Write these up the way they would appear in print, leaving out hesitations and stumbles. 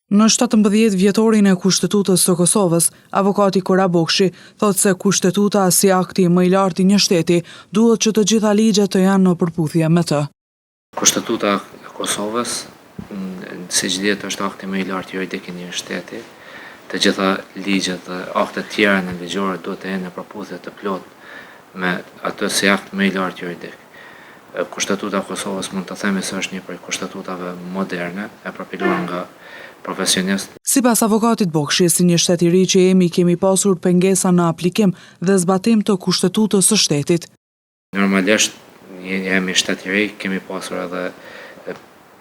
Në 17 vjetorin e Kushtetutës së Kosovës, avokati Kora Bokshi thotë se kushtetuta si akti më i lartë i një shteti duhet që të gjitha ligjet të janë në përputhje me të. Kushtetuta e Kosovës, siç dihet, është akti më i lartë juridik i një shteti. Të gjitha ligjet dhe aktet tjera në ligjore duhet të jenë në përputhje të plotë me atë si akt më i lartë juridik. Kushtetuta e Kosovës mund të themi se është një prej kushtetutave moderne, e përpiluar nga profesionist. Sipas avokatit Bokshi, si një shtet i ri që kemi pasur pengesa në aplikim dhe zbatim të kushtetutës së shtetit. Normalisht jemi shtet i ri, kemi pasur edhe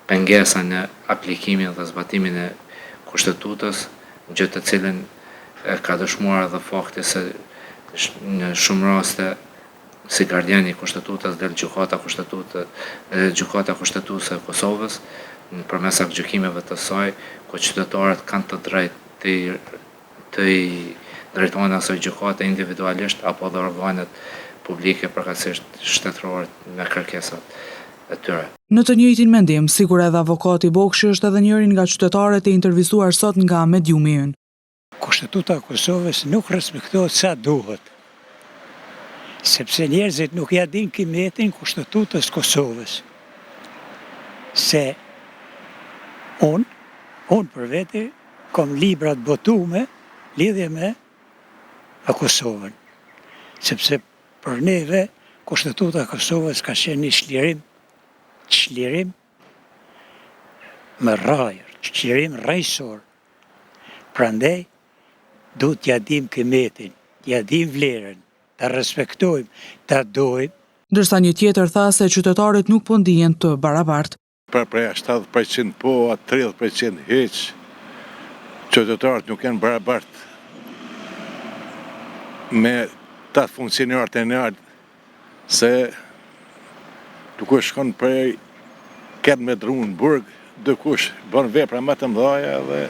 pengesa në aplikimin dhe zbatimin e kushtetutës, gjë të cilën ka dëshmuar edhe fakti se në shumë raste si gardiani i kushtetutës del gjykata kushtetuese e Kosovës përmes gjykimeve të saj, ku qytetarët kanë të drejtë të i drejtohen asaj gjykate individualisht apo dhe organet publike përkatësisht shtetërore me kërkesat e tyre. Në të njëjtin mendim, sigur edhe avokati Bokshi është edhe njërin nga qytetarët e intervistuar sot nga Mediumi ynë. Kushtetuta e Kosovës nuk respektohet sa duhet, sepse njerëzit nuk ja din kimetin Kushtetutës Kosovës. Se unë për vete kom librat botume lidhje me Kosovën, sepse për neve Kushtetuta e Kosovës ka qenë një çlirim me rajër, çlirim rajsor. Prandaj duhet t'ja dim kimetin, t'ja dim vlerën, ta respektojmë, ta dojmë. Ndërsa një tjetër tha se qytetarët nuk po ndihen të barabartë. Preja 70% po, 30% heq, qytetarët nuk janë barabartë me ta funksionarët e lartë, se dikush shkon prej 14 në burg, dikush bën vepra më të mëdha dhe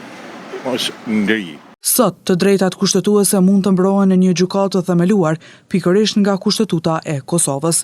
është ngri. Sot, të drejtat kushtetuese mund të mbrohen në një gjykatë të themeluar pikërisht nga Kushtetuta e Kosovës.